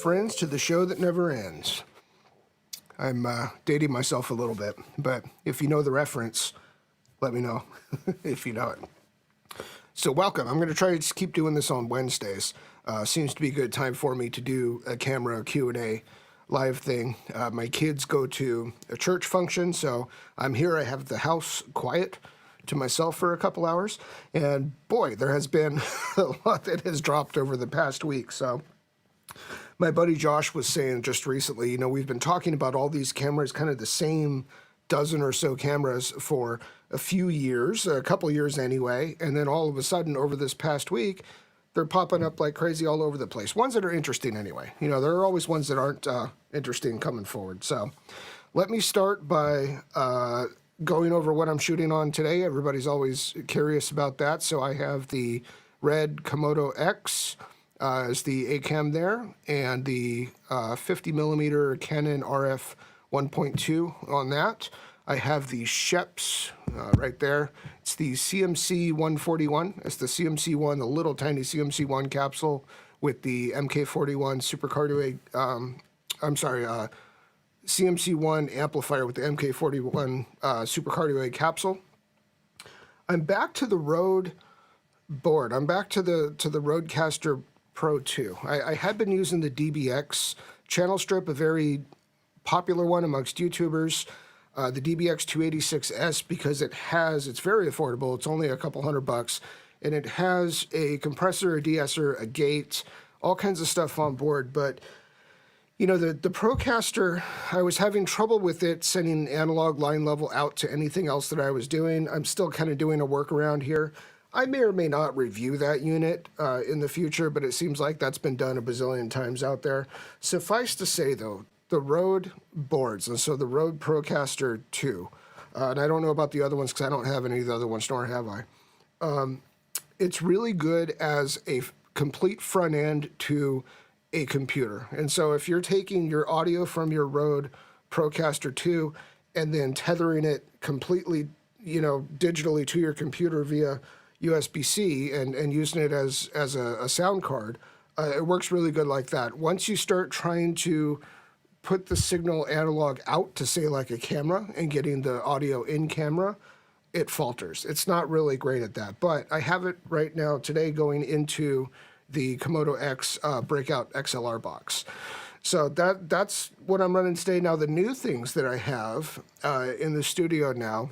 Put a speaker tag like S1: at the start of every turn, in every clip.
S1: friends, to the show that never ends. I'm dating myself a little bit, but if you know the reference, let me know if you know it. So welcome. I'm going to try to just keep doing this on Wednesdays. Seems to be a good time for me to do a camera Q&A live thing. My kids go to a church function, so I'm here. I have the house quiet to myself for a couple hours, and boy, there has been a lot that has dropped over the past week. So my buddy Josh was saying just recently, you know, we've been talking about all these cameras, kind of the same dozen or so cameras for a few years, a couple years anyway, and then all of a sudden over this past week, they're popping up like crazy all over the place. Ones that are interesting anyway. You know, there are always ones that aren't interesting coming forward. So let me start by going over what I'm shooting on today. Everybody's always curious about that. So I have the red Komodo-X as the A-cam there, and the 50mm Canon RF 1.2 on that. I have the Schoeps right there. It's the CMC141. It's the CMC1, the little tiny CMC1 capsule with the MK41 supercardioid, CMC1 amplifier with the MK41 supercardioid capsule. I'm back to the Rode board. I'm back to the Rodecaster Pro 2. I had been using the DBX channel strip, a very popular one amongst YouTubers. The DBX 286S, because it's very affordable. It's only a couple $100, and it has a compressor, a de-esser, a gate, all kinds of stuff on board. But you know, the Procaster, I was having trouble with it sending analog line level out to anything else that I was doing. I'm still kind of doing a workaround here. I may or may not review that unit in the future, but it seems like that's been done a bazillion times out there. Suffice to say, though, the Rode boards, and so the Rode Procaster 2, and I don't know about the other ones because I don't have any of the other ones, nor have I. It's really good as a complete front end to a computer. And so if you're taking your audio from your Rode Procaster 2 and then tethering it completely, you know, digitally to your computer via USB-C and using it as a sound card, it works really good like that. Once you start trying to put the signal analog out to, say, like a camera and getting the audio in camera, it falters. It's not really great at that. But I have it right now today going into the Komodo-X breakout XLR box. So that's what I'm running today. Now, the new things that I have in the studio now,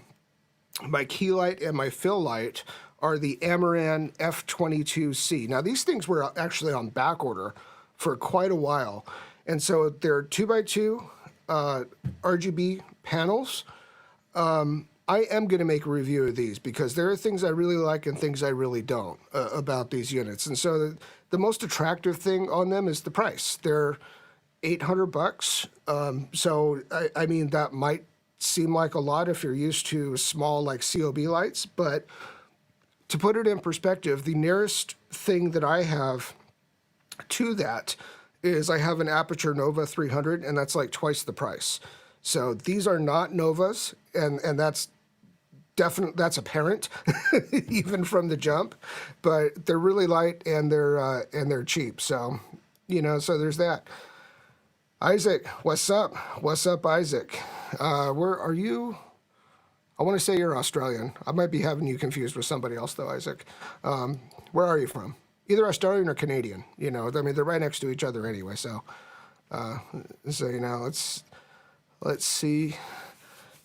S1: my key light and my fill light are the Amaran F22C. Now, these things were actually on back order for quite a while. And so they're 2x2 RGB panels. I am going to make a review of these because there are things I really like and things I really don't about these units. And so the most attractive thing on them is the price. They're $800. So, I mean, that might seem like a lot if you're used to small, like COB lights. But to put it in perspective, the nearest thing that I have to that is I have an Aputure Nova 300, and that's like twice the price. So these are not Novas, and that's that's apparent even from the jump. But they're really light and they're cheap. So, you know, so there's that. Isaac, what's up? What's up, Isaac? Where are you? I want to say you're Australian. I might be having you confused with somebody else though, Isaac. Where are you from? Either Australian or Canadian, you know. I mean, they're right next to each other anyway. So, you know, let's see.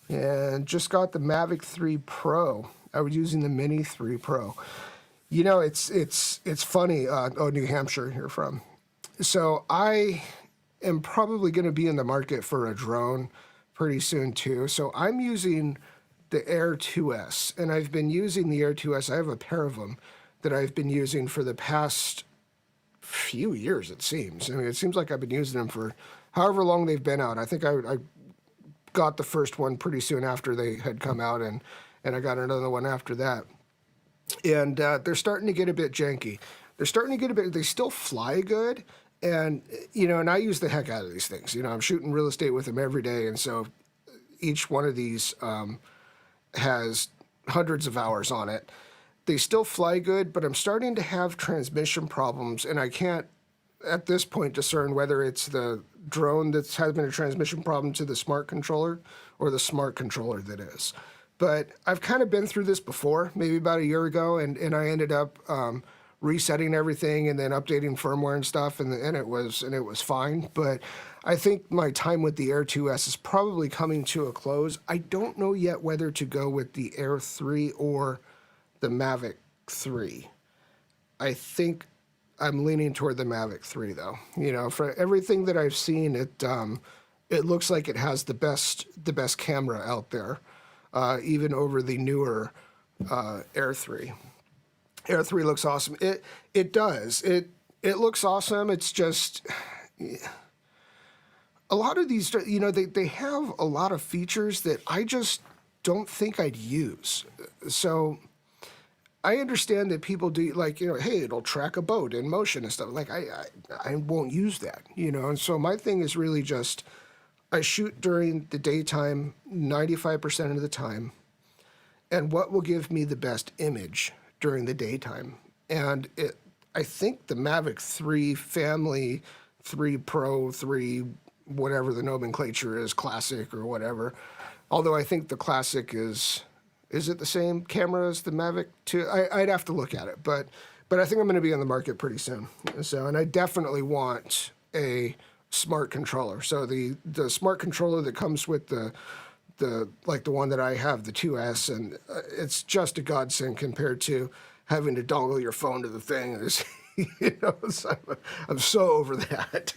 S1: And just got the Mavic 3 Pro. I was using the Mini 3 Pro. You know, it's funny. New Hampshire, you're from. So I am probably going to be in the market for a drone pretty soon too. So I'm using the Air 2S, and I've been using the Air 2S. I have a pair of them that I've been using for the past few years, it seems. I mean, it seems like I've been using them for however long they've been out. I think I got the first one pretty soon after they had come out, and I got another one after that. And they're starting to get a bit janky. They're starting to get a bit, they still fly good, and, you know, and I use the heck out of these things. You know, I'm shooting real estate with them every day, and so each one of these has hundreds of hours on it. They still fly good, but I'm starting to have transmission problems, and I can't at this point discern whether it's the drone that's having a transmission problem to the smart controller or the smart controller that is. But I've kind of been through this before, maybe about a year ago, and I ended up resetting everything and then updating firmware and stuff, and it was fine. But I think my time with the Air 2S is probably coming to a close. I don't know yet whether to go with the Air 3 or the Mavic 3. I think I'm leaning toward the Mavic 3, though. You know, for everything that I've seen, it looks like it has the best camera out there, even over the newer Air 3. Air 3 looks awesome. It does. It looks awesome. It's just a lot of these, you know, they have a lot of features that I just don't think I'd use. So I understand that people do, like, you know, hey, it'll track a boat in motion and stuff. Like, I won't use that, you know. And so my thing is really just, I shoot during the daytime 95% of the time, and what will give me the best image during the daytime. And I think the Mavic 3 family, 3 Pro, 3, whatever the nomenclature is, Classic or whatever, although I think the Classic is it the same camera as the Mavic 2? I'd have to look at it, but I think I'm going to be on the market pretty soon. So, and I definitely want a smart controller. So the smart controller that comes with the like the one that I have, the 2S, and it's just a godsend compared to having to dongle your phone to the thing. You know, so I'm so over that.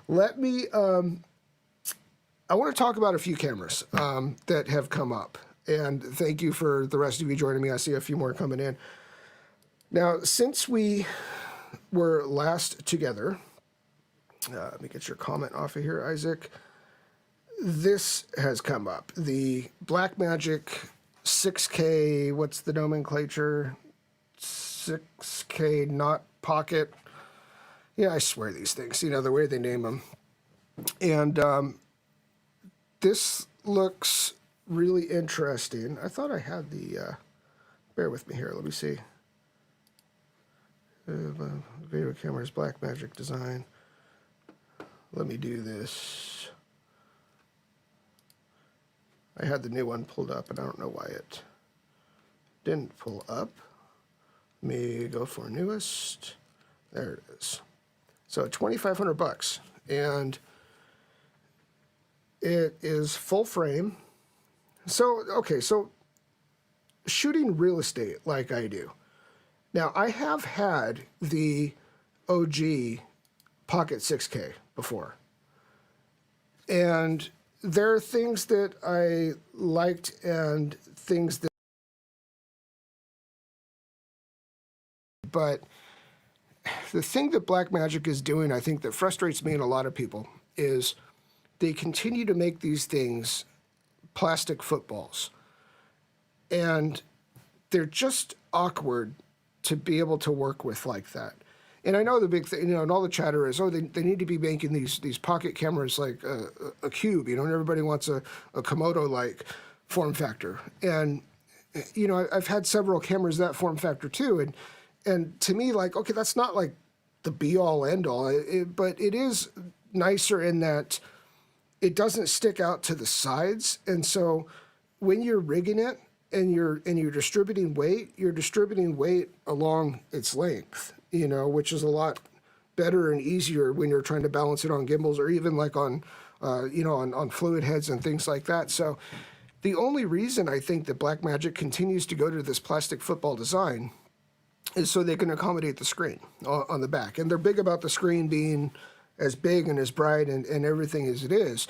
S1: Let me. I want to talk about a few cameras that have come up. And thank you for the rest of you joining me. I see a few more coming in. Now, since we were last together, let me get your comment off of here, Isaac. This has come up. The Blackmagic 6K, what's the nomenclature? 6K not pocket. Yeah, I swear these things, you know, the way they name them. And this looks really interesting. I thought I had the, bear with me here, let me see. Video cameras, Blackmagic design. Let me do this. I had the new one pulled up, and I don't know why it didn't pull up. Let me go for newest. There it is. So $2,500, and it is full frame. So, okay, so shooting real estate like I do. Now, I have had the OG Pocket 6K before. And there are things that I liked and things that... But the thing that Blackmagic is doing, I think, that frustrates me and a lot of people is they continue to make these things plastic footballs. And they're just awkward to be able to work with like that. And I know the big thing, you know, and all the chatter is, oh, they need to be making these pocket cameras like a cube, you know, and everybody wants a Komodo-like form factor. And, you know, I've had several cameras that form factor too. And to me, like, okay, that's not like the be-all, end-all, but it is nicer in that it doesn't stick out to the sides. And so when you're rigging it and you're distributing weight along its length, you know, which is a lot better and easier when you're trying to balance it on gimbals or even like on, you know, on fluid heads and things like that. So the only reason I think that Blackmagic continues to go to this plastic football design is so they can accommodate the screen on the back. And they're big about the screen being as big and as bright and everything as it is.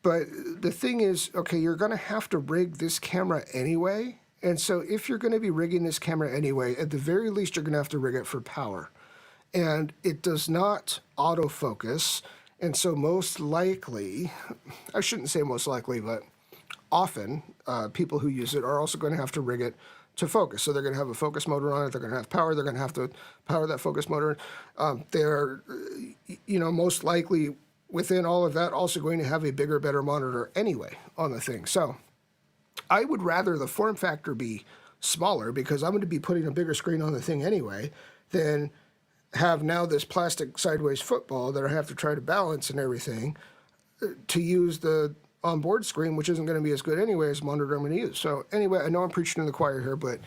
S1: But the thing is, okay, you're going to have to rig this camera anyway. And so if you're going to be rigging this camera anyway, at the very least, you're going to have to rig it for power. And it does not autofocus. And so most likely, I shouldn't say most likely, but often people who use it are also going to have to rig it to focus. So they're going to have a focus motor on it. They're going to have power. They're going to have to power that focus motor. They're, you know, most likely within all of that also going to have a bigger, better monitor anyway on the thing. So I would rather the form factor be smaller because I'm going to be putting a bigger screen on the thing anyway than have now this plastic sideways football that I have to try to balance and everything to use the onboard screen, which isn't going to be as good anyway as the monitor I'm going to use. So anyway, I know I'm preaching to the choir here, but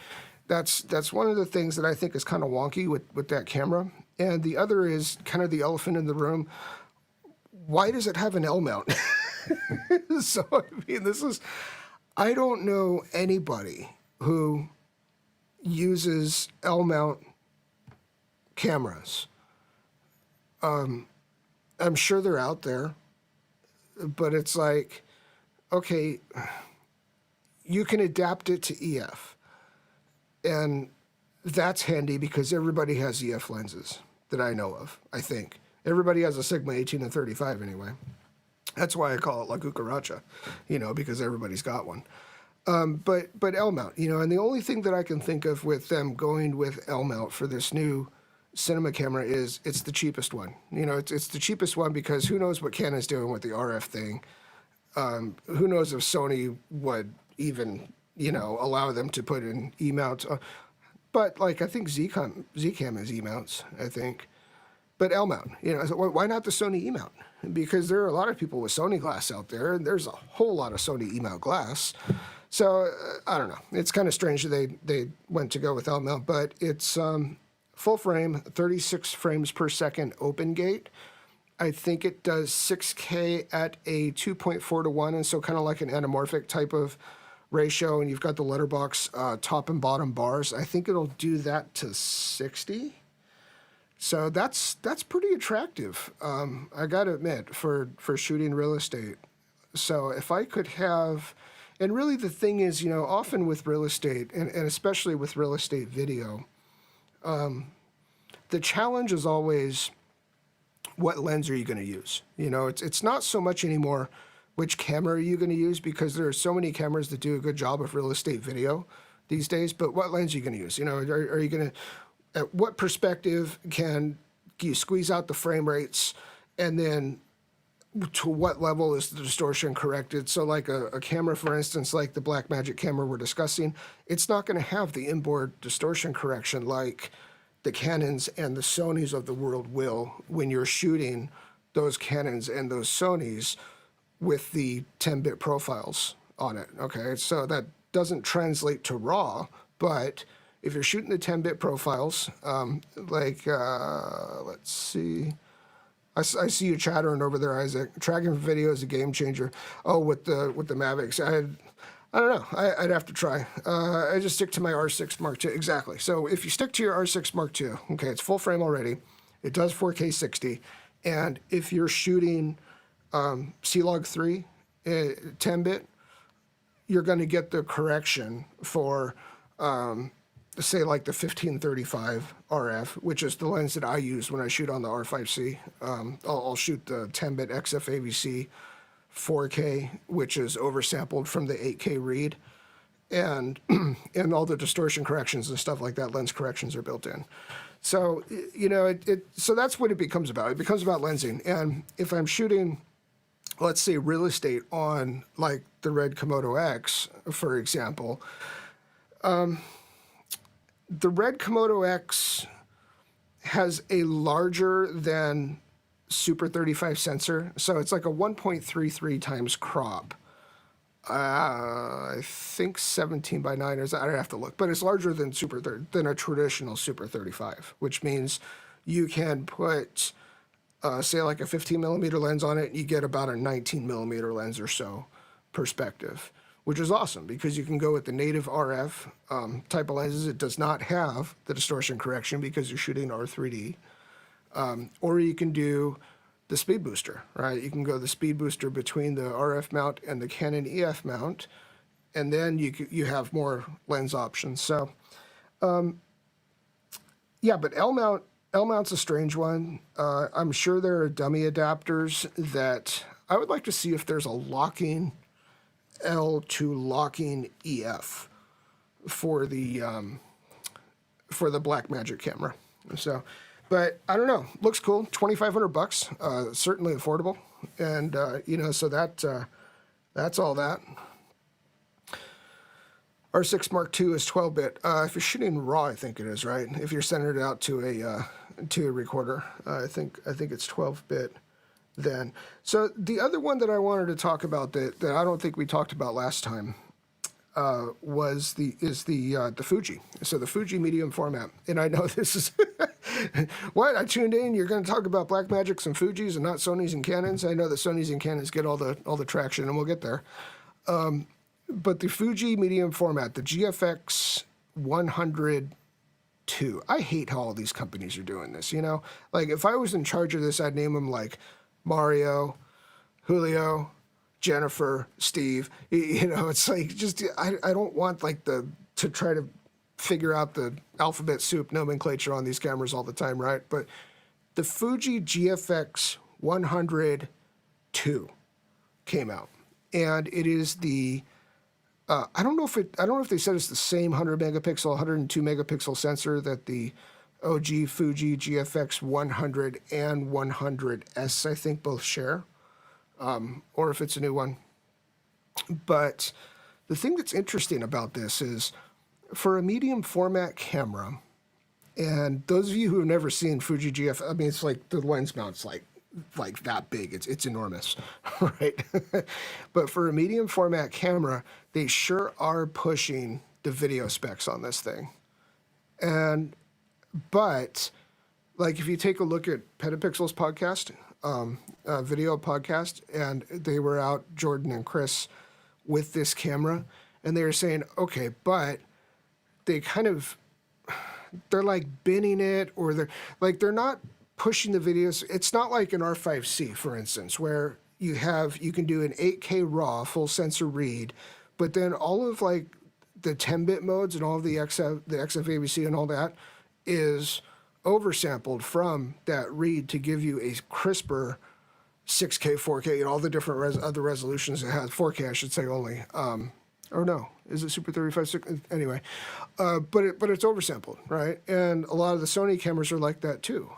S1: that's one of the things that I think is kind of wonky with that camera. And the other is kind of the elephant in the room. Why does it have an L mount? So, I mean, I don't know anybody who uses L mount cameras. I'm sure they're out there, but it's like, okay, you can adapt it to EF. And that's handy because everybody has EF lenses that I know of, I think. Everybody has a Sigma 18 and 35 anyway. That's why I call it La Cucaracha, because everybody's got one. But L mount, and the only thing that I can think of with them going with L mount for this new cinema camera is it's the cheapest one. It's the cheapest one because who knows what Canon's doing with the RF thing. Who knows if Sony would even, allow them to put in E-mounts. But like I think Zcam is E-mounts, I think. But L mount, so why not the Sony E-mount? Because there are a lot of people with Sony glass out there, and there's a whole lot of Sony E-mount glass. So I don't know. It's kind of strange that they went to go with L mount, but it's full frame, 36 frames per second open gate. I think it does 6K at a 2.4 to 1, and so kind of like an anamorphic type of ratio, and you've got the letterbox top and bottom bars. I think it'll do that to 60. So that's pretty attractive, I got to admit, for shooting real estate. So if I could have, and really the thing is, often with real estate, and especially with real estate video, the challenge is always, what lens are you going to use? It's not so much anymore which camera are you going to use, because there are so many cameras that do a good job of real estate video these days, but what lens are you going to use? Are you going to, at what perspective can you squeeze out the frame rates, and then to what level is the distortion corrected? So like a camera, for instance, like the Blackmagic camera we're discussing, it's not going to have the inboard distortion correction like the Canons and the Sonys of the world will when you're shooting those Canons and those Sonys with the 10-bit profiles on it, okay? So that doesn't translate to RAW, but if you're shooting the 10-bit profiles, let's see. I see you chattering over there, Isaac. Tracking video is a game changer. Oh, with the Mavics, I don't know. I'd have to try. I just stick to my R6 Mark II. Exactly. So if you stick to your R6 Mark II, okay, it's full frame already. It does 4K 60, and if you're shooting C-Log 3 10-bit, you're going to get the correction for say like the 1535 RF, which is the lens that I use when I shoot on the R5C. I'll shoot the 10-bit XF AVC 4K, which is oversampled from the 8K read, and all the distortion corrections and stuff like that, lens corrections are built in. So so that's what it becomes about. It becomes about lensing. And if I'm shooting, let's say, real estate on like the red Komodo-X, for example, the red Komodo-X has a larger than Super 35 sensor, so it's like a 1.33 times crop. I think 17 by 9 is, I'd have to look, but it's larger than than a traditional Super 35, which means you can put, say, like a 15 millimeter lens on it, and you get about a 19 millimeter lens or so perspective, which is awesome because you can go with the native RF type of lenses. It does not have the distortion correction because you're shooting R3D. Or you can do the speed booster, right? You can go the speed booster between the RF mount and the Canon EF mount, and then you have more lens options. So, yeah, but L mount's a strange one. I'm sure there are dummy adapters that I would like to see if there's a locking L to locking EF for the Blackmagic camera. So. But I don't know. Looks cool. $2,500. Certainly affordable. And so that's all that. R6 Mark II is 12-bit. If you're shooting RAW, I think it is, right? If you're sending it out to to a recorder. I think it's 12-bit then. So the other one that I wanted to talk about that I don't think we talked about last time is the Fuji. So the Fuji medium format. And I know this is what I tuned in. You're going to talk about Blackmagics and Fujis and not Sonys and Canons. I know that Sonys and Canons get all the traction, and we'll get there. But the Fuji medium format, the GFX 102. I hate how all these companies are doing this. You know, like if I was in charge of this, I'd name them like Mario, Julio, Jennifer, Steve. You know, it's like just I don't want like to try to figure out the alphabet soup nomenclature on these cameras all the time, right? But the Fuji GFX 102 came out, and it is the I don't know if they said it's the same 100 megapixel, 102 megapixel sensor that the OG Fuji GFX 100 and 100S I think both share, or if it's a new one. But the thing that's interesting about this is, for a medium format camera, and those of you who have never seen Fuji GF, I mean, it's like the lens mount's like that big. It's enormous, right? But for a medium format camera, they sure are pushing the video specs on this thing. But like if you take a look at Petapixel's podcast, video podcast, and they were out, Jordan and Chris, with this camera, and they were saying, okay, but they're like binning it, or they're not pushing the videos. It's not like an R5C, for instance, where you can do an 8K RAW full sensor read, but then all of like the 10-bit modes and all of the XFABC and all that is oversampled from that read to give you a crisper 6K, 4K, all the different other resolutions it has. 4K, I should say, only. Or no, is it Super 35? Anyway, but it's oversampled, right? And a lot of the Sony cameras are like that too.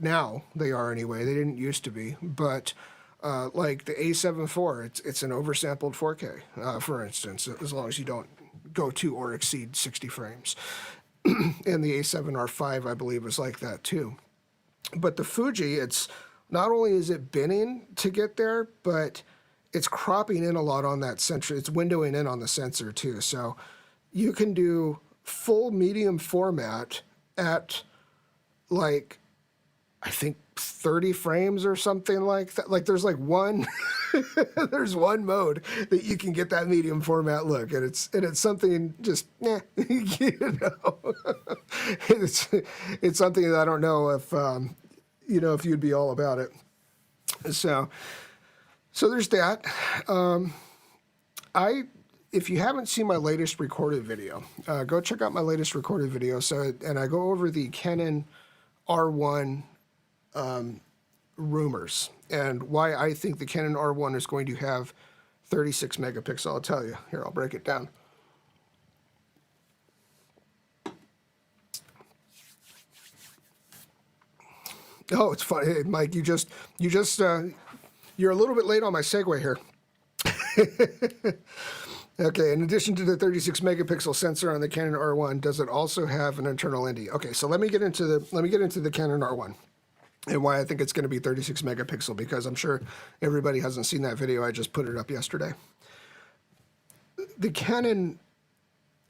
S1: Now they are anyway. They didn't used to be, but like the A7 IV, it's an oversampled 4K, for instance, as long as you don't go to or exceed 60 frames. And the A7 R5, I believe, is like that too. But the Fuji, it's not only is it binning to get there, but it's cropping in a lot on that sensor. It's windowing in on the sensor too. So you can do full medium format at like, I think 30 frames or something like that. Like there's like one, there's one mode that you can get that medium format look, and it's something just, you know, it's something that I don't know if, you know, if you'd be all about it. So there's that. If you haven't seen my latest recorded video, go check out my latest recorded video. And I go over the Canon R1 rumors and why I think the Canon R1 is going to have 36 megapixel. I'll tell you. Here, I'll break it down. Oh, it's funny. Hey, Mike, you're a little bit late on my segue here. Okay, in addition to the 36 megapixel sensor on the Canon R1, does it also have an internal ND? Okay, so let me get into the Canon R1 and why I think it's going to be 36 megapixel, because I'm sure everybody hasn't seen that video. I just put it up yesterday. The Canon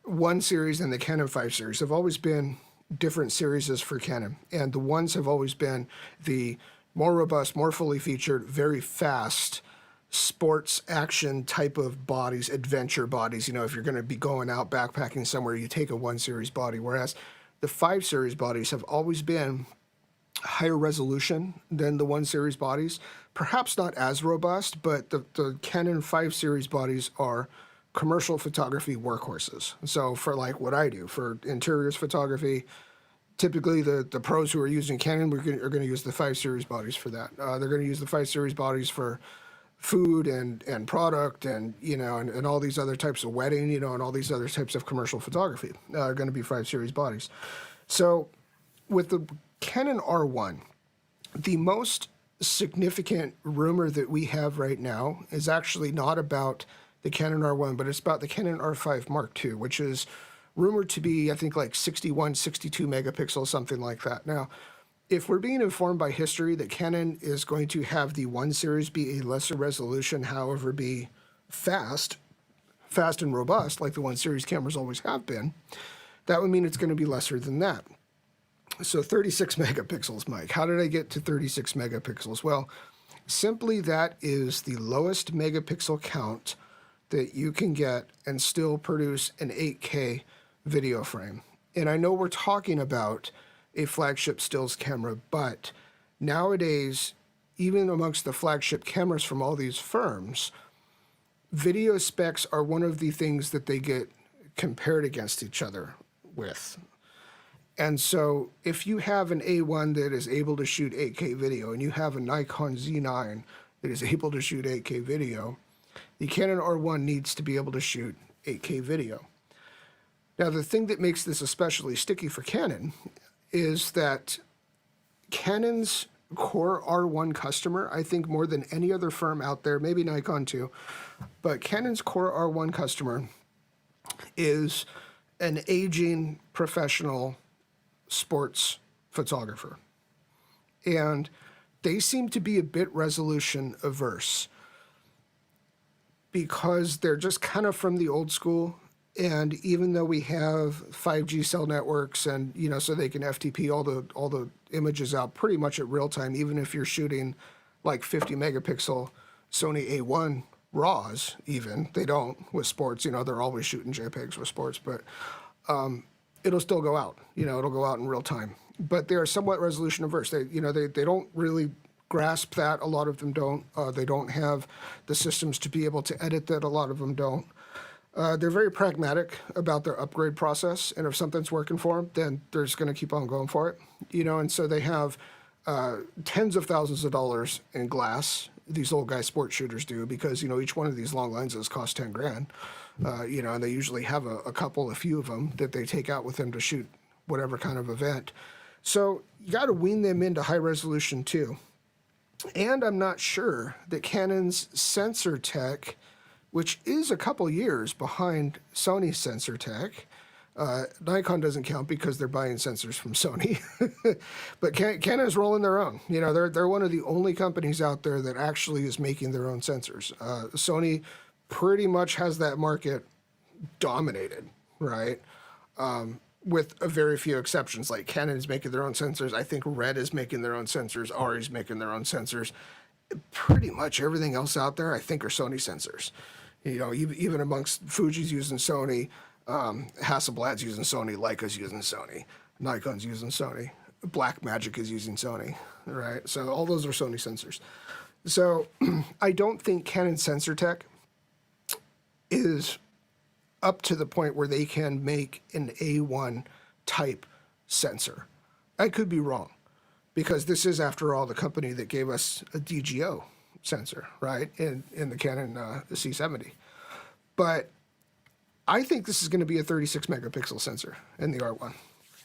S1: 1 series and the Canon 5 series have always been different series for Canon, and the ones have always been the more robust, more fully featured, very fast sports action type of bodies, adventure bodies. You know, if you're going to be going out backpacking somewhere, you take a 1 series body, whereas the 5 series bodies have always been higher resolution than the 1 series bodies. Perhaps not as robust, but the Canon 5 series bodies are commercial photography workhorses. So for like what I do, for interiors photography, typically the pros who are using Canon are going to use the 5 series bodies for that. They're going to use the 5 series bodies for food and product and, you know, and all these other types of wedding, you know, and all these other types of commercial photography are going to be 5 series bodies. So with the Canon R1, the most significant rumor that we have right now is actually not about the Canon R1, but it's about the Canon R5 Mark II, which is rumored to be, I think, like 61, 62 megapixels, something like that. Now, if we're being informed by history that Canon is going to have the 1 series be a lesser resolution, however, be fast and robust, like the 1 series cameras always have been, that would mean it's going to be lesser than that. So 36 megapixels, Mike. How did I get to 36 megapixels? Well, simply that is the lowest megapixel count that you can get and still produce an 8K video frame. And I know we're talking about a flagship stills camera, but nowadays, even amongst the flagship cameras from all these firms, video specs are one of the things that they get compared against each other with. And so if you have an A1 that is able to shoot 8K video and you have a Nikon Z9 that is able to shoot 8K video, the Canon R1 needs to be able to shoot 8K video. Now, the thing that makes this especially sticky for Canon is that Canon's core R1 customer, I think more than any other firm out there, maybe Nikon too, but Canon's core R1 customer is an aging professional sports photographer. And they seem to be a bit resolution averse because they're just kind of from the old school. And even though we have 5G cell networks and, you know, so they can FTP all the images out pretty much at real time, even if you're shooting like 50 megapixel Sony A1 RAWs, even, they don't with sports, you know, they're always shooting JPEGs with sports, but it'll still go out, you know, it'll go out in real time. But they're somewhat resolution averse. They don't really grasp that. A lot of them don't. They don't have the systems to be able to edit that. A lot of them don't. They're very pragmatic about their upgrade process, and if something's working for them, then they're just going to keep on going for it, you know. And so they have tens of thousands of dollars in glass. These old guy sport shooters do, because, you know, each one of these long lenses costs 10 grand, you know, and they usually have a few of them that they take out with them to shoot whatever kind of event. So you got to wean them into high resolution too. And I'm not sure that Canon's sensor tech, which is a couple years behind Sony's sensor tech. Nikon doesn't count because they're buying sensors from Sony. But Canon's rolling their own. You know, they're one of the only companies out there that actually is making their own sensors. Sony pretty much has that market dominated, right? With a very few exceptions. Like Canon is making their own sensors. I think Red is making their own sensors. ARRI is making their own sensors. Pretty much everything else out there, I think, are Sony sensors. You know, even amongst Fuji's using Sony, Hasselblad's using Sony, Leica's using Sony, Nikon's using Sony, Blackmagic is using Sony, right? So all those are Sony sensors. So I don't think Canon sensor tech is up to the point where they can make an A1 type sensor. I could be wrong, because this is, after all, the company that gave us a DGO sensor, right, in the Canon C70. But I think this is going to be a 36 megapixel sensor in the R1.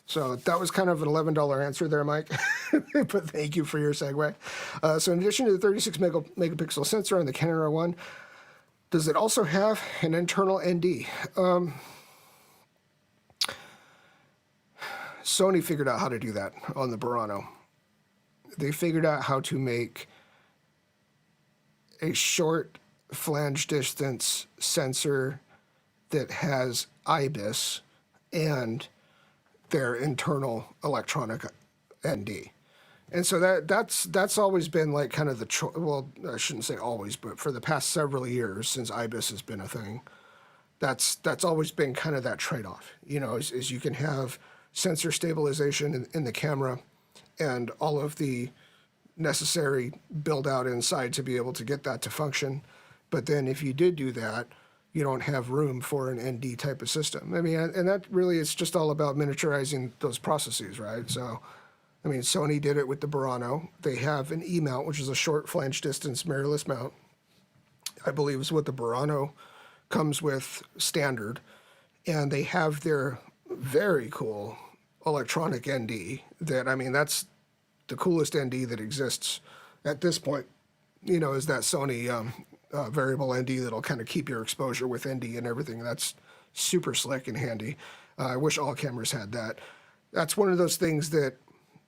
S1: So that was kind of an $11 answer there, Mike, but thank you for your segue. So in addition to the 36 megapixel sensor on the Canon R1, does it also have an internal ND? Sony figured out how to do that on the Burano. They figured out how to make a short flange distance sensor that has IBIS and their internal electronic ND. And so that's always been like kind of the, well, I shouldn't say always, but for the past several years since IBIS has been a thing, that's always been kind of that trade-off, you know, is you can have sensor stabilization in the camera and all of the necessary build out inside to be able to get that to function. But then if you did do that, you don't have room for an ND type of system. I mean, and that really is just all about miniaturizing those processes, right? So, I mean, Sony did it with the Burano. They have an E mount, which is a short flange distance mirrorless mount. I believe is what the Burano comes with standard. And they have their very cool electronic ND that, I mean, that's the coolest ND that exists at this point, you know, is that Sony variable ND that'll kind of keep your exposure with ND and everything. That's super slick and handy. I wish all cameras had that. That's one of those things that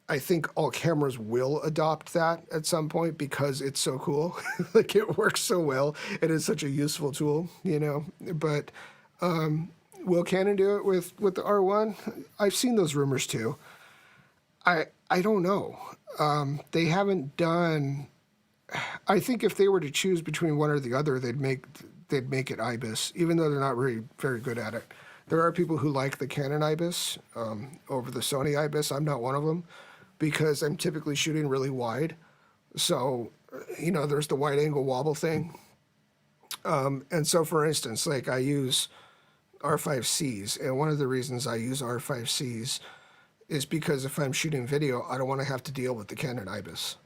S1: I think all cameras will adopt that at some point because it's so cool. Like it works so well. It is such a useful tool, you know. But will Canon do it with the R1? I've seen those rumors too. I don't know. They haven't done. I think if they were to choose between one or the other, they'd make it IBIS, even though they're not very good at it. There are people who like the Canon IBIS over the Sony IBIS. I'm not one of them because I'm typically shooting really wide. So, you know, there's the wide angle wobble thing. And so, for instance, like I use R5Cs, and one of the reasons I use R5Cs is because if I'm shooting video, I don't want to have to deal with the Canon IBIS.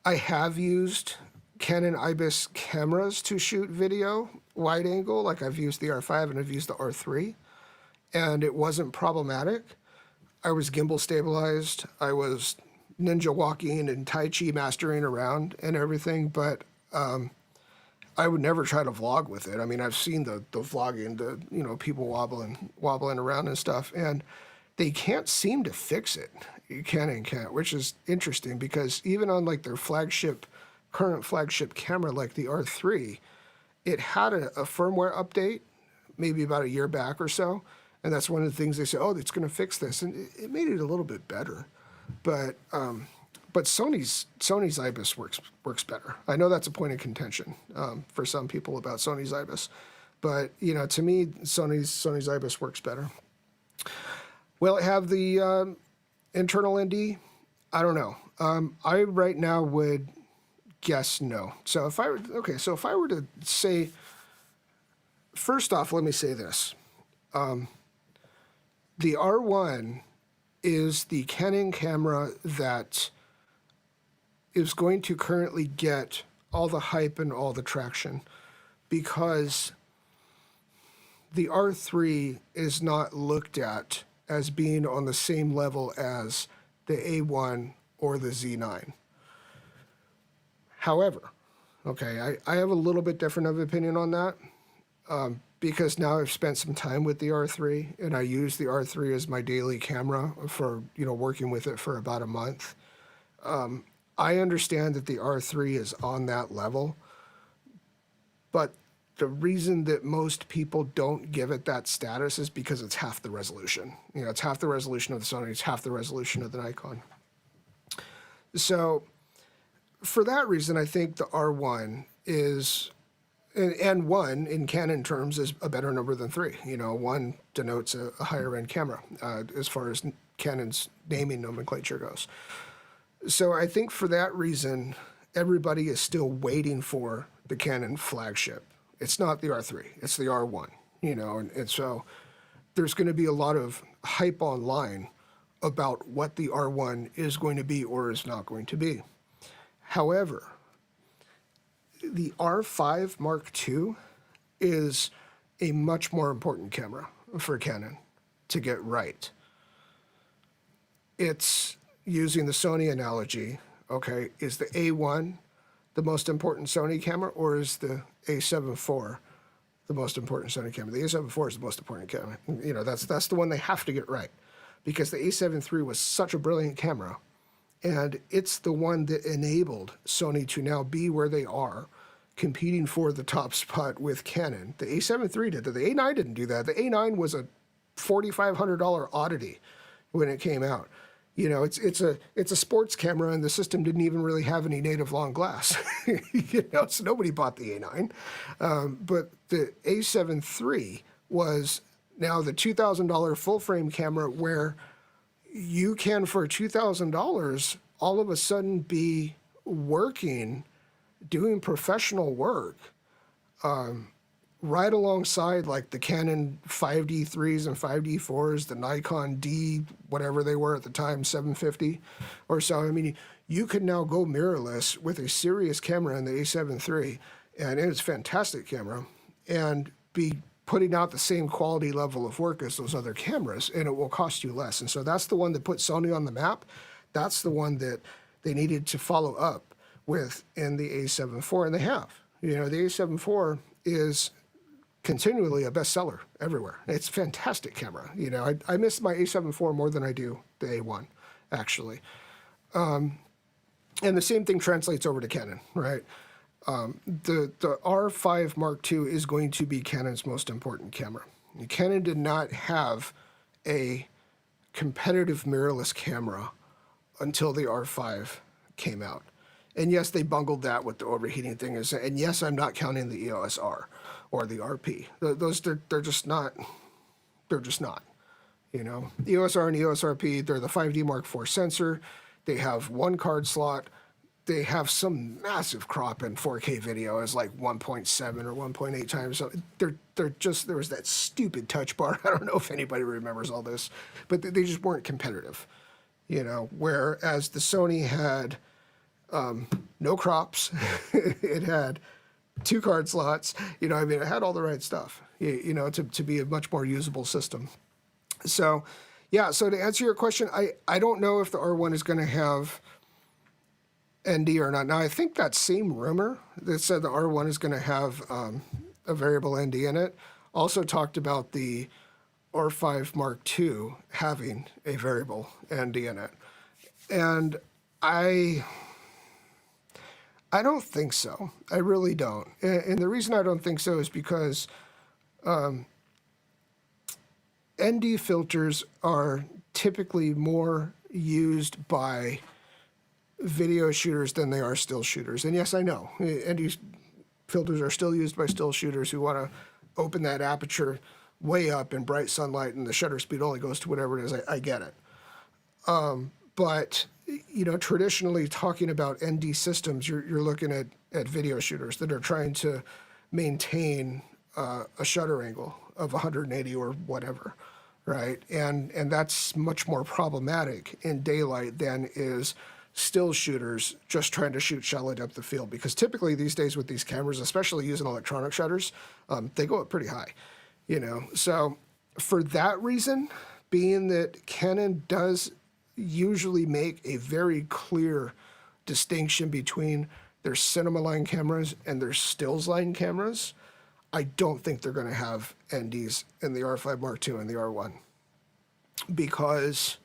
S1: I have used Canon IBIS cameras to shoot video wide angle, like I've used the R5 and I've used the R3, and it wasn't problematic. I was gimbal stabilized, I was ninja walking and Tai Chi mastering around and everything, but I would never try to vlog with it. I mean, I've seen the vlogging, you know, people wobbling around and stuff, and they can't seem to fix it. Canon can't, which is interesting because even on like their current flagship camera, like the R3, it had a firmware update maybe about a year back or so, and that's one of the things they say, oh, it's going to fix this, and it made it a little bit better. But Sony's IBIS works better. I know that's a point of contention for some people about Sony's IBIS, but you know, to me, Sony's IBIS works better. Will it have the internal ND? I don't know. I right now would guess no. So if I were to say, first off, let me say this: the R1 is the Canon camera that is going to currently get all the hype and all the traction because the R3 is not looked at as being on the same level as the A1 or the Z9. However, okay, I have a little bit different of opinion on that because now I've spent some time with the R3 and I use the R3 as my daily camera for, you know, working with it for about a month. I understand that the R3 is on that level, but the reason that most people don't give it that status is because it's half the resolution. You know, it's half the resolution of the Sony, it's half the resolution of the Nikon. So for that reason, I think the R1 is, and 1 in Canon terms is a better number than 3. You know, 1 denotes a higher end camera as far as Canon's naming nomenclature goes. So I think for that reason, everybody is still waiting for the Canon flagship. It's not the R3, it's the R1, you know, and so there's going to be a lot of hype online about what the R1 is going to be or is not going to be. However, the R5 Mark II is a much more important camera for Canon to get right. It's, using the Sony analogy, okay, is the A1 the most important Sony camera, or is the A7 IV the most important Sony camera? The A7 IV is the most important camera. You know, that's the one they have to get right, because the A7 III was such a brilliant camera, and it's the one that enabled Sony to now be where they are, competing for the top spot with Canon. The A7 III did that. The A9 didn't do that. The A9 was a $4,500 oddity when it came out. You know, it's a sports camera, and the system didn't even really have any native long glass. You know, so nobody bought the A9. But the A7 III was now the $2,000 full frame camera, where you can, for $2,000, all of a sudden be working, doing professional work, right alongside like the Canon 5D3s and 5D4s, the Nikon D, whatever they were at the time, 750 or so. I mean, you could now go mirrorless with a serious camera in the A7 III, and it's a fantastic camera, and be putting out the same quality level of work as those other cameras, and it will cost you less. And so that's the one that put Sony on the map. That's the one that they needed to follow up with in the A7 IV, and they have. You know, the A7 IV is continually a bestseller everywhere. It's a fantastic camera. You know, I miss my A7 IV more than I do the A1. actually. And the same thing translates over to Canon, right? The R5 Mark II is going to be Canon's most important camera. Canon did not have a competitive mirrorless camera until the R5 came out. And yes, they bungled that with the overheating thing. And yes, I'm not counting the EOS R or the RP. Those, they're just not, they're just not. You know, EOS R and EOS RP, they're the 5D Mark IV sensor. They have one card slot. They have some massive crop in 4K video as like 1.7 or 1.8 times. So they're just, there was that stupid touch bar. I don't know if anybody remembers all this, but they just weren't competitive, you know, whereas the Sony had no crops. It had 2 card slots. You know, I mean, it had all the right stuff, you know, to be a much more usable system. So, yeah, so to answer your question, I don't know if the R1 is going to have ND or not. Now, I think that same rumor that said the R1 is going to have a variable ND in it also talked about the R5 Mark II having a variable ND in it. And I don't think so. I really don't. And the reason I don't think so is because ND filters are typically more used by video shooters than they are still shooters. And yes, I know ND filters are still used by still shooters who want to open that aperture way up in bright sunlight and the shutter speed only goes to whatever it is. I get it. But, you know, traditionally talking about ND systems, you're looking at video shooters that are trying to maintain a shutter angle of 180 or whatever, right? And that's much more problematic in daylight than is still shooters just trying to shoot shallow depth of field, because typically these days with these cameras, especially using electronic shutters, they go up pretty high, you know. So for that reason, being that Canon does usually make a very clear distinction between their cinema line cameras and their stills line cameras, I don't think they're going to have NDs in the R5 Mark II and the R1, because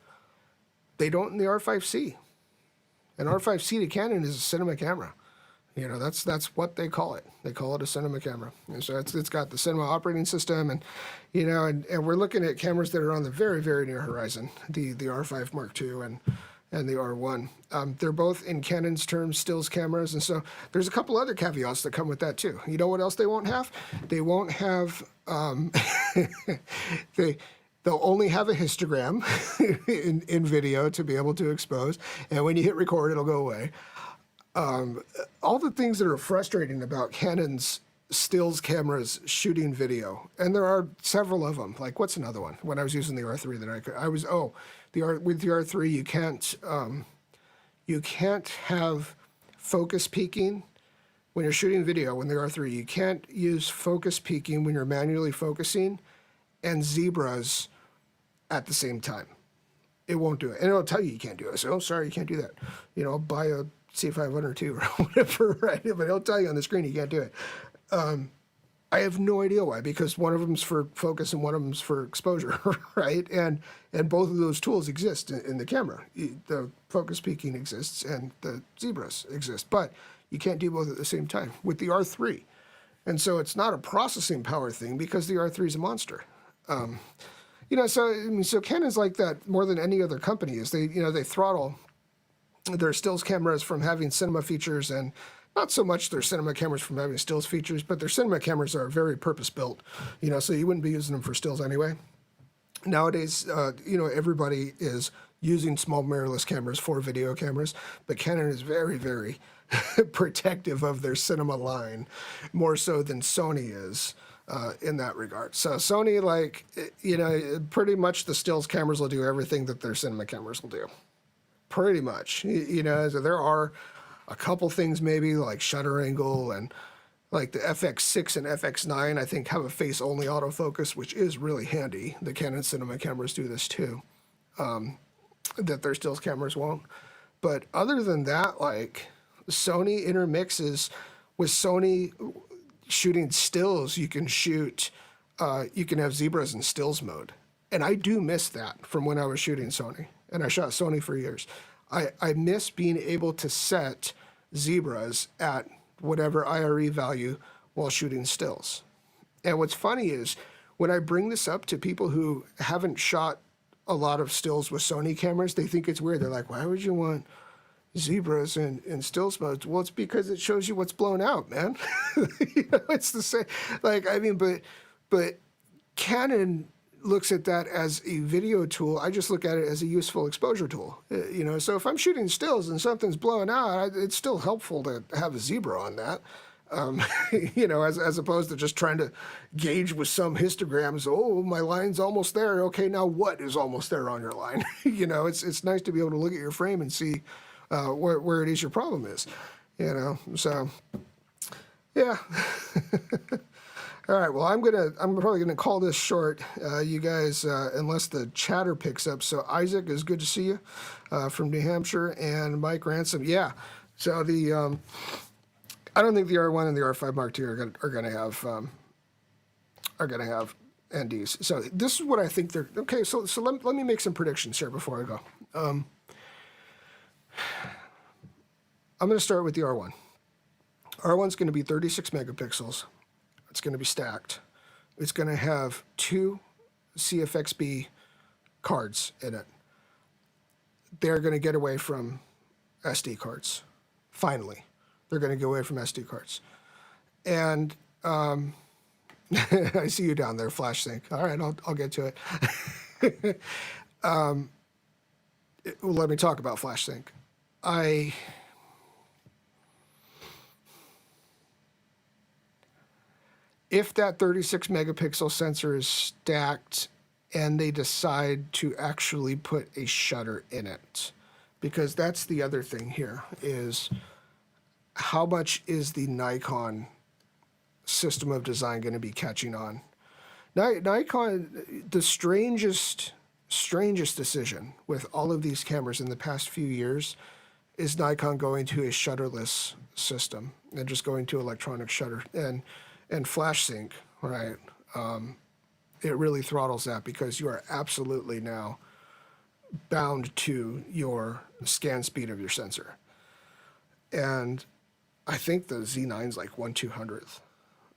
S1: they don't in the R5C. An R5C to Canon is a cinema camera. You know, that's what they call it. They call it a cinema camera. And so it's got the cinema operating system, and, you know, and we're looking at cameras that are on the very, very near horizon, the R5 Mark II and the R1. They're both, in Canon's terms, stills cameras, and so there's a couple other caveats that come with that too. You know what else they won't have? They won't have, they'll only have a histogram in video to be able to expose, and when you hit record, it'll go away. All the things that are frustrating about Canon's stills cameras shooting video, and there are several of them. Like, what's another one? When I was using the R3 that with the R3 you can't have focus peaking when you're shooting video. When the R3, you can't use focus peaking when you're manually focusing and zebras at the same time. It won't do it, and it'll tell you can't do it. So, oh, sorry, you can't do that. You know, buy a C502 or whatever, right? But it'll tell you on the screen you can't do it. I have no idea why, because one of them's for focus and one of them's for exposure, right? And both of those tools exist in the camera. The focus peaking exists and the zebras exist, but you can't do both at the same time with the R3. And so it's not a processing power thing, because the R3 is a monster. You know, so Canon's like that more than any other company is. They throttle their stills cameras from having cinema features, and not so much their cinema cameras from having stills features, but their cinema cameras are very purpose-built, you know, so you wouldn't be using them for stills anyway. Nowadays, you know, everybody is using small mirrorless cameras for video cameras, but Canon is very, very protective of their cinema line, more so than Sony is in that regard. So Sony, like, you know, pretty much the stills cameras will do everything that their cinema cameras will do. Pretty much, you know, so there are a couple things maybe like shutter angle, and like the FX6 and FX9, I think, have a face-only autofocus, which is really handy. The Canon cinema cameras do this too, that their stills cameras won't. But other than that, like, Sony intermixes with Sony shooting stills. You can shoot, you can have zebras in stills mode. And I do miss that from when I was shooting Sony. and I shot Sony for years. I miss being able to set zebras at whatever IRE value while shooting stills. And what's funny is when I bring this up to people who haven't shot a lot of stills with Sony cameras, they think it's weird. They're like, why would you want zebras in stills mode? Well, it's because it shows you what's blown out, man. You know, it's the same. Like, I mean, but Canon looks at that as a video tool. I just look at it as a useful exposure tool. You know, so if I'm shooting stills and something's blowing out, it's still helpful to have a zebra on that. You know, as opposed to just trying to gauge with some histograms. Oh, my line's almost there. Okay, now what is almost there on your line? You know, it's nice to be able to look at your frame and see where it is your problem is. You know, so yeah. All right. Well, I'm probably gonna call this short. You guys, unless the chatter picks up. So Isaac, is good to see you from New Hampshire, and Mike Ransom. Yeah. So the I don't think the R1 and the R5 Mark II are gonna have NDs. So this is what I think they're okay. So let me make some predictions here before I go. I'm gonna start with the R1. R1's gonna be 36 megapixels. It's gonna be stacked. It's gonna have 2 CFXB cards in it. They're gonna get away from SD cards. Finally. They're going to get away from SD cards. And I see you down there, Flash Sync. All right, I'll get to it. Well, let me talk about Flash Sync. If that 36 megapixel sensor is stacked and they decide to actually put a shutter in it, because that's the other thing here is, how much is the Nikon system of design going to be catching on? Nikon, the strangest decision with all of these cameras in the past few years is Nikon going to a shutterless system and just going to electronic shutter and Flash Sync, right? It really throttles that because you are absolutely now bound to your scan speed of your sensor. And I think the Z9's like 1/200th,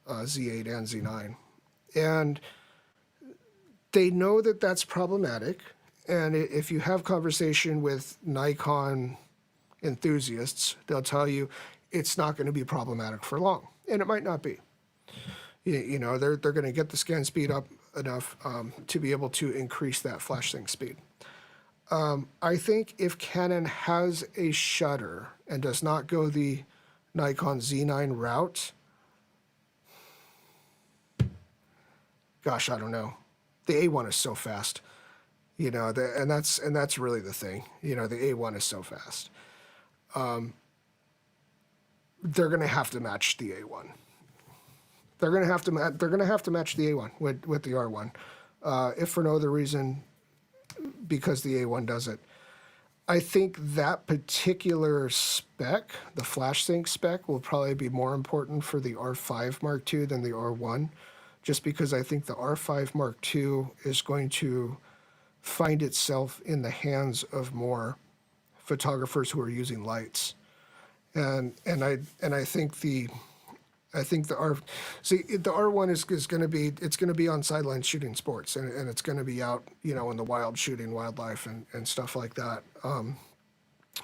S1: Z8 and Z9. And they know that that's problematic. And if you have conversation with Nikon enthusiasts, they'll tell you it's not going to be problematic for long. And it might not be. You know, they're going to get the scan speed up enough to be able to increase that Flash Sync speed. I think if Canon has a shutter and does not go the Nikon Z9 route, gosh, I don't know. The A1 is so fast, you know, and that's really the thing. You know, the A1 is so fast. They're going to have to match the A1. They're going to have to match the A1 with the R1, if for no other reason, because the A1 does it. I think that particular spec, the Flash Sync spec, will probably be more important for the R5 Mark II than the R1, just because I think the R5 Mark II is going to find itself in the hands of more photographers who are using lights, and I think the R1 is going to be, it's going to be on sidelines shooting sports, and it's going to be out, you know, in the wild shooting wildlife and stuff like that.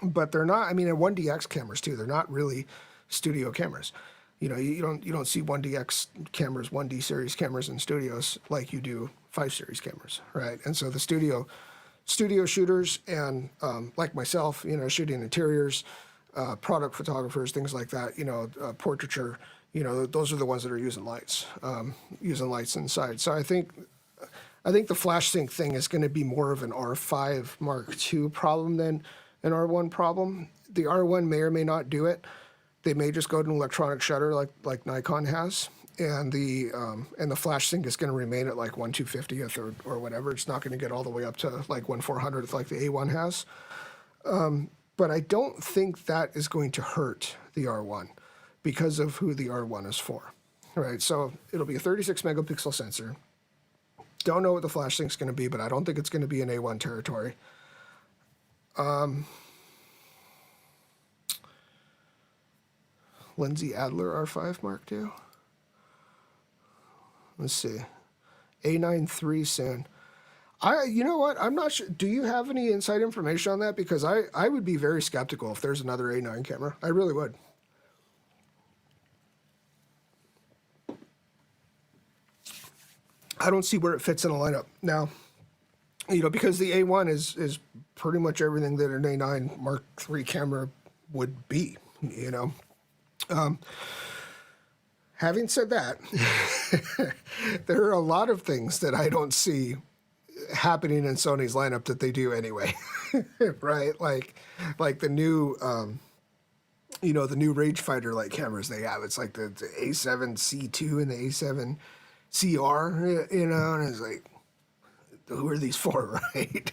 S1: But they're not, I mean, and 1DX cameras too, they're not really studio cameras. You know, you don't see 1DX cameras, 1D series cameras in studios like you do 5 series cameras, right? And so the studio shooters and like myself, you know, shooting interiors, product photographers, things like that, you know, portraiture, you know, those are the ones that are using lights inside. So I think the Flash Sync thing is going to be more of an R5 Mark II problem than an R1 problem. The R1 may or may not do it. They may just go to an electronic shutter like Nikon has, and the Flash Sync is going to remain at like 1/250th or whatever. It's not going to get all the way up to like 1/400th like the A1 has. But I don't think that is going to hurt the R1 because of who the R1 is for. All right, so it'll be a 36 megapixel sensor. Don't know what the Flash Sync's going to be, but I don't think it's going to be in A1 territory. Lindsay Adler R5 Mark II. Let's see. A9 III soon. You know what? I'm not sure. Do you have any inside information on that? Because I would be very skeptical if there's another A9 camera. I really would. I don't see where it fits in a lineup. Now, you know, because the A1 is pretty much everything that an A9 Mark III camera would be, you know. Having said that, there are a lot of things that I don't see happening in Sony's lineup that they do anyway, right? Like the new, you know, the new rangefinder like cameras they have. It's like the A7C2 and the A7CR, you know, and it's like, who are these for, right?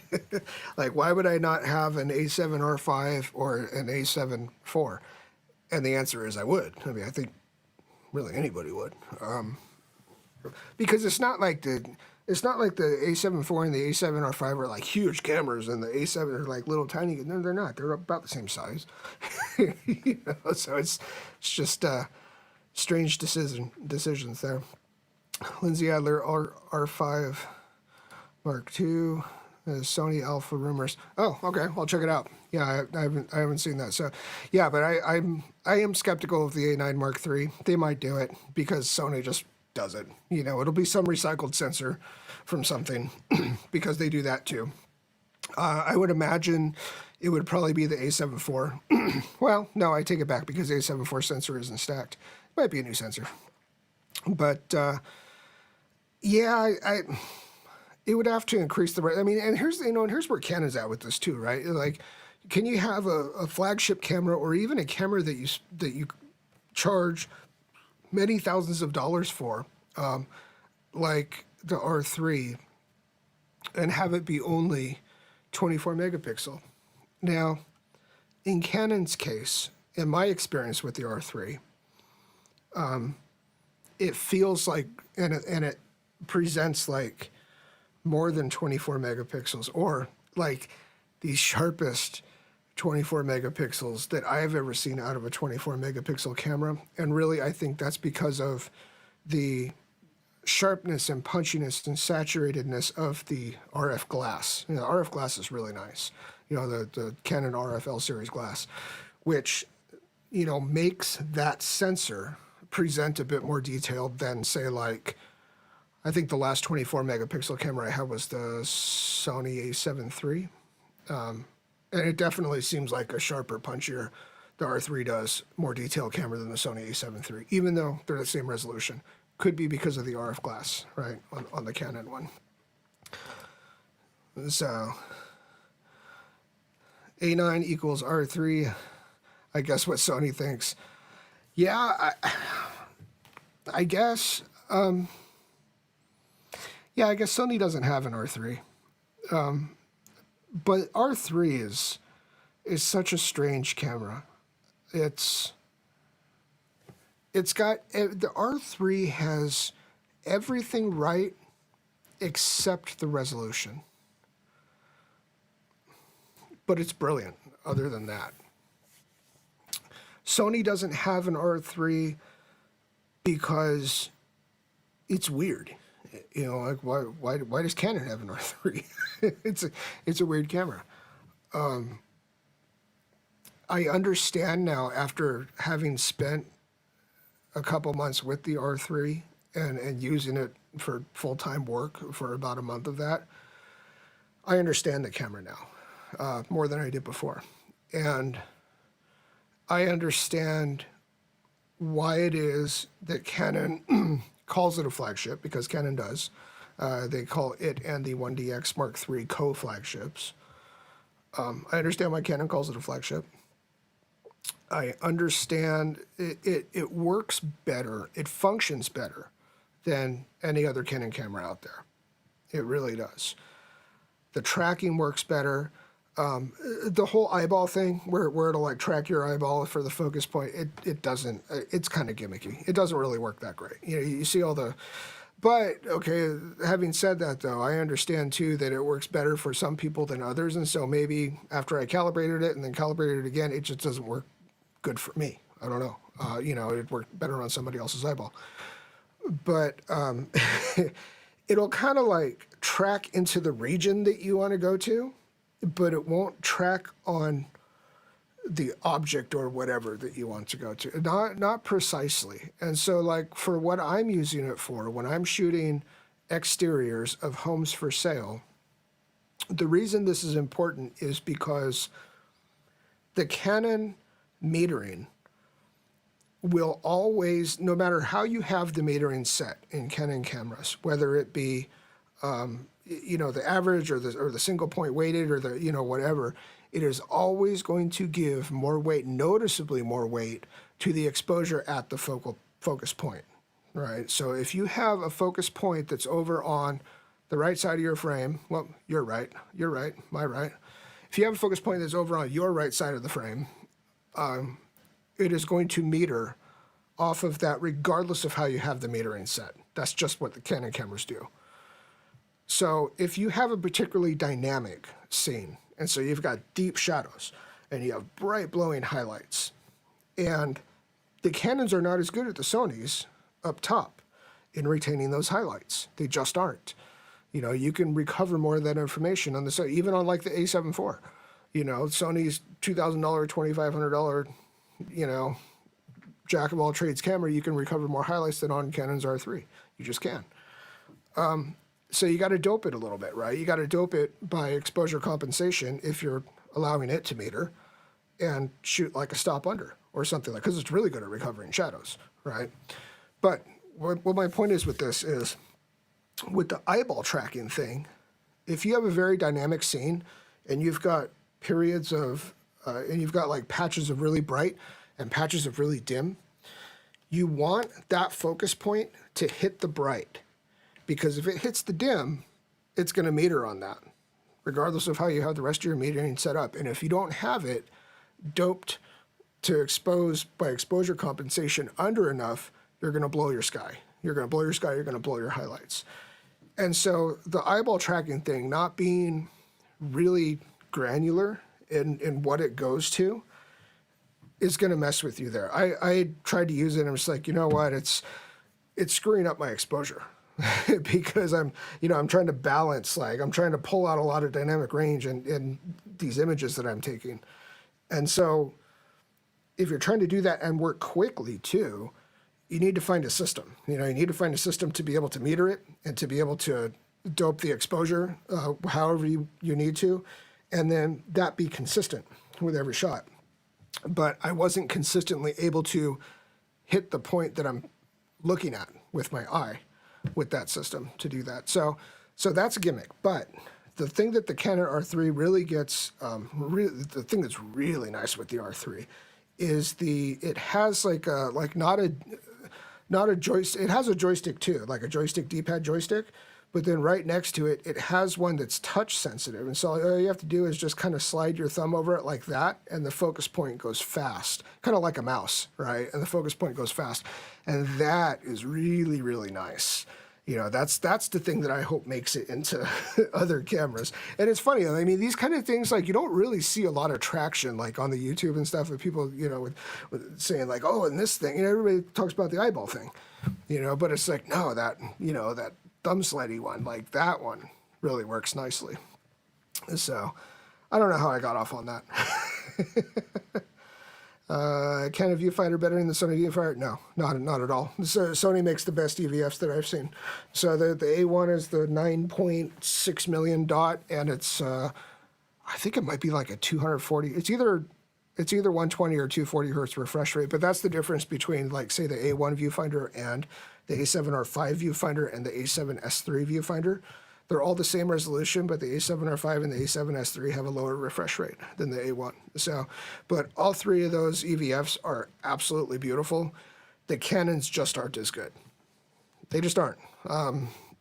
S1: Like, why would I not have an A7R5 or an A7 IV? And the answer is I would. I mean, I think really anybody would, because it's not like the A7 IV and the A7R5 are like huge cameras, and the A7 are like little tiny. No, they're not. They're about the same size. You know, so it's just strange decisions there. Lindsay Adler R5 Mark II. Sony Alpha rumors. Oh, okay. I'll check it out. Yeah, I haven't seen that. So, yeah, but I am skeptical of the A9 Mark III. They might do it because Sony just does it. You know, it'll be some recycled sensor from something because they do that too. I would imagine it would probably be the A7 IV. Well, no, I take it back because the A7 IV sensor isn't stacked. It might be a new sensor, but yeah, it would have to increase the rate. I mean, and here's where Canon's at with this too, right? Like, can you have a flagship camera or even a camera that you charge many thousands of dollars for, like the R3, and have it be only 24 megapixel? Now, in Canon's case, in my experience with the R3, it feels like, and it presents like more than 24 megapixels, or like the sharpest 24 megapixels that I've ever seen out of a 24 megapixel camera. And really, I think that's because of the sharpness and punchiness and saturatedness of the RF glass. You know, the RF glass is really nice. You know, the Canon RF L series glass, which, you know, makes that sensor present a bit more detailed than, say, like, I think the last 24 megapixel camera I had was the Sony A7 III. And it definitely seems like a sharper, punchier, the R3 does, more detailed camera than the Sony A7 III, even though they're the same resolution. Could be because of the RF glass, right, on the Canon one. So, A9 equals R3, I guess what Sony thinks. Yeah, I guess... yeah, I guess Sony doesn't have an R3, but R3 is such a strange camera. It's got, the R3 has everything right except the resolution, but it's brilliant other than that. Sony doesn't have an R3 because it's weird. You know, like why does Canon have an R3? it's a weird camera. I understand now, after having spent a couple months with the R3 and using it for full-time work for about a month of that, I understand the camera now more than I did before. And I understand why it is that Canon calls it a flagship, because Canon does. They call it and the 1DX Mark III co-flagships. I understand why Canon calls it a flagship. I understand it works better, it functions better than any other Canon camera out there. It really does. The tracking works better. The whole eyeball thing, where it'll like track your eyeball for the focus point, it doesn't, it's kind of gimmicky. It doesn't really work that great. You know, you see all the But, okay, having said that, though, I understand, too, that it works better for some people than others. And so maybe after I calibrated it and then calibrated it again, it just doesn't work good for me. I don't know. You know, it worked better on somebody else's eyeball. But it'll kind of like track into the region that you want to go to, but it won't track on the object or whatever that you want to go to, not precisely. And so, like, for what I'm using it for, when I'm shooting exteriors of homes for sale, the reason this is important is because the Canon metering will always, no matter how you have the metering set in Canon cameras, whether it be you know, the average or the single point weighted or the, you know, whatever, it is always going to give more weight, noticeably more weight, to the exposure at the focus point, right? So if you have a focus point that's over on the right side of your frame, well, you're right, my right. If you have a focus point that's over on your right side of the frame, it is going to meter off of that regardless of how you have the metering set. That's just what the Canon cameras do. So if you have a particularly dynamic scene, and so you've got deep shadows, and you have bright blowing highlights, and the Canons are not as good at the Sonys up top in retaining those highlights. They just aren't. You know, you can recover more of that information on the side, even on like the A7 IV. You know, Sony's $2,000, $2,500, you know, jack of all trades camera, you can recover more highlights than on Canon's R3. You just can. So you got to dope it a little bit, right? You got to dope it by exposure compensation if you're allowing it to meter, and shoot like a stop under or something like, because it's really good at recovering shadows, right? But what my point is with this is, with the eyeball tracking thing, if you have a very dynamic scene and you've got periods of, and you've got like patches of really bright and patches of really dim, you want that focus point to hit the bright. Because if it hits the dim, it's going to meter on that, regardless of how you have the rest of your metering set up. And if you don't have it doped to expose by exposure compensation under enough, you're going to blow your sky. You're going to blow your sky, you're going to blow your highlights. And so the eyeball tracking thing, not being really granular in what it goes to, is going to mess with you there. I tried to use it and I was like, you know what, it's screwing up my exposure. Because I'm trying to balance, like I'm trying to pull out a lot of dynamic range in these images that I'm taking. And so if you're trying to do that and work quickly too, you need to find a system. You know, you need to find a system to be able to meter it and to be able to dope the exposure however you need to, and then that be consistent with every shot. But I wasn't consistently able to hit the point that I'm looking at with my eye with that system to do that. So that's a gimmick. But the thing that the Canon R3 really gets, the thing that's really nice with the R3 is it has like not a joystick. It has a joystick too, like a joystick, D-pad joystick. But then right next to it, it has one that's touch sensitive. And so all you have to do is just kind of slide your thumb over it like that, and the focus point goes fast, kind of like a mouse, right? And the focus point goes fast. And that is really, really nice. You know, that's the thing that I hope makes it into other cameras. And it's funny, I mean, these kind of things, like, you don't really see a lot of traction, like on the YouTube and stuff, with people, you know, with saying like, oh, and this thing, you know, everybody talks about the eyeball thing, you know, but it's like, no, that, you know, that thumb slidey one, like that one really works nicely. So I don't know how I got off on that. Canon viewfinder better than the Sony viewfinder? No, not at all. So Sony makes the best EVFs that I've seen. So the A1 is the 9.6 million dot, and it's I think it might be like a 240. It's either 120 or 240 hertz refresh rate, but that's the difference between, like, say, the A1 viewfinder and the A7R5 viewfinder and the A7S3 viewfinder. They're all the same resolution, but the A7R5 and the A7S3 have a lower refresh rate than the A1. So, but all three of those EVFs are absolutely beautiful. The Canons just aren't as good. They just aren't.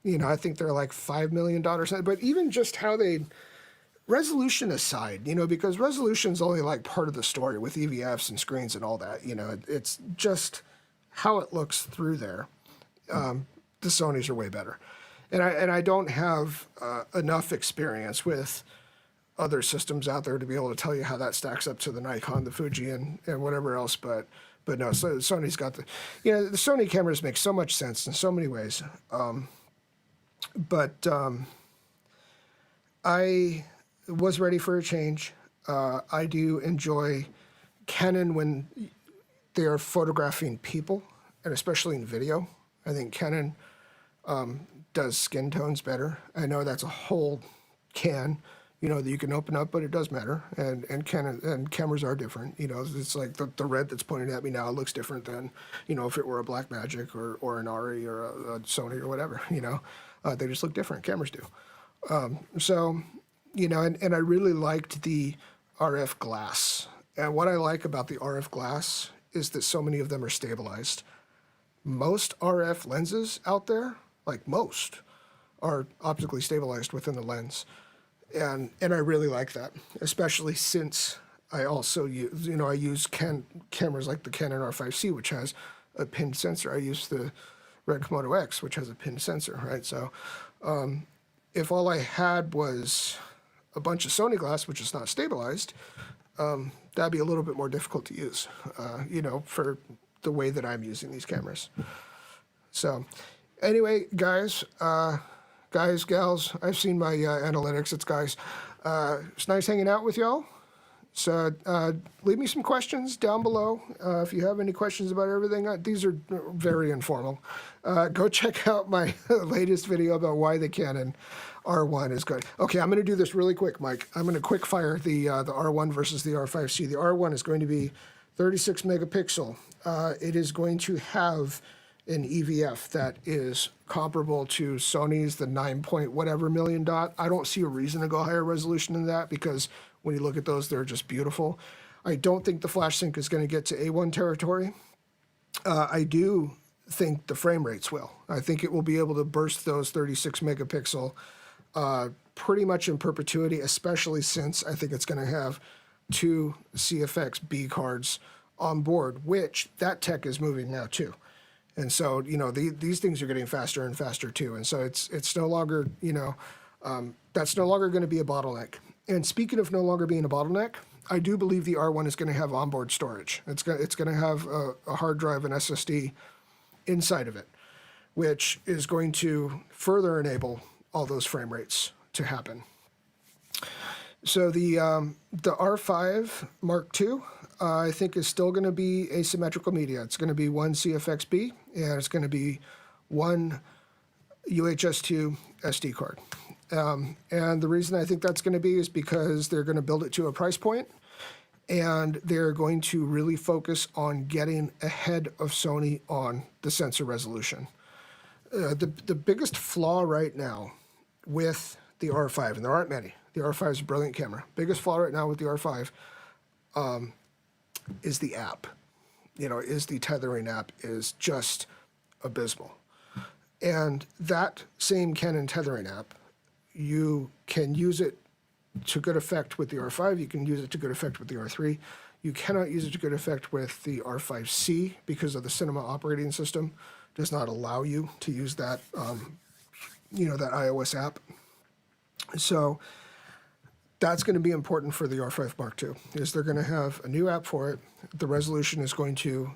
S1: You know, I think they're like $5 million, but even just how they, resolution aside, you know, because resolution's only like part of the story with EVFs and screens and all that, you know, it's just how it looks through there. the Sonys are way better. And I don't have enough experience with other systems out there to be able to tell you how that stacks up to the Nikon, the Fuji, and whatever else. But no, so Sony's got the Sony cameras make so much sense in so many ways. I was ready for a change. I do enjoy Canon when they are photographing people, and especially in video. I think Canon does skin tones better. I know that's a whole can, that you can open up, but it does matter. And Canon and cameras are different. It's like the red that's pointing at me now looks different than, if it were a Blackmagic or an RE or a Sony or whatever. They just look different. Cameras do. And I really liked the RF glass. And what I like about the RF glass is that so many of them are stabilized. Most RF lenses out there, like most, are optically stabilized within the lens. And I really like that, especially since I also use, I use cameras like the Canon R5C, which has a pinned sensor. I use the Red Komodo-X, which has a pinned sensor, right? So if all I had was a bunch of Sony glass, which is not stabilized, that'd be a little bit more difficult to use, for the way that I'm using these cameras. So anyway, guys, gals, I've seen my analytics. It's guys. It's nice hanging out with y'all. So leave me some questions down below if you have any questions about everything. These are very informal. Go check out my latest video about why the Canon R1 is good. Okay, I'm going to do this really quick, Mike. I'm going to quick fire the R1 versus the R5C. The R1 is going to be 36 megapixel. It is going to have an EVF that is comparable to Sony's, the 9 point whatever million dot. I don't see a reason to go higher resolution than that because when you look at those, they're just beautiful. I don't think the flash sync is going to get to A1 territory. I do think the frame rates will. I think it will be able to burst those 36 megapixel pretty much in perpetuity, especially since I think it's going to have 2 CFX B cards on board, which that tech is moving now too. And so, these things are getting faster and faster too. And so it's no longer, that's no longer going to be a bottleneck. And speaking of no longer being a bottleneck, I do believe the R1 is going to have onboard storage. It's going to have a hard drive and SSD inside of it, which is going to further enable all those frame rates to happen. So the R5 Mark II, I think is still going to be asymmetrical media. It's going to be 1 CFXB, and it's going to be 1 UHS-2 SD card. And the reason I think that's going to be is because they're going to build it to a price point, and they're going to really focus on getting ahead of Sony on the sensor resolution. The biggest flaw right now with the R5, and there aren't many, the R5 is a brilliant camera. Biggest flaw right now with the R5 is the app. Is the tethering app is just abysmal. And that same Canon tethering app, you can use it to good effect with the R5. You can use it to good effect with the R3. You cannot use it to good effect with the R5C because of the Cinema operating system does not allow you to use that, that iOS app. So that's going to be important for the R5 Mark II, is they're going to have a new app for it. The resolution is going to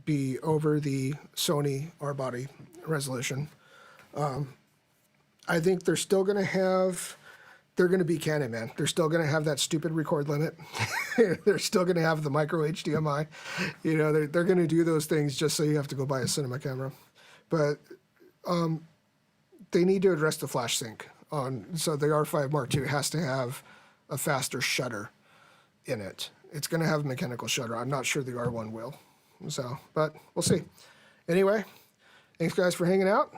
S1: be over the Sony R-body resolution. I think they're still going to have, they're going to be Canon, man. They're still going to have that stupid record limit. They're still going to have the micro HDMI. They're going to do those things just so you have to go buy a cinema camera. But they need to address the flash sync. So the R5 Mark II has to have a faster shutter in it. It's going to have a mechanical shutter. I'm not sure the R1 will. But we'll see. Anyway, thanks guys for hanging out.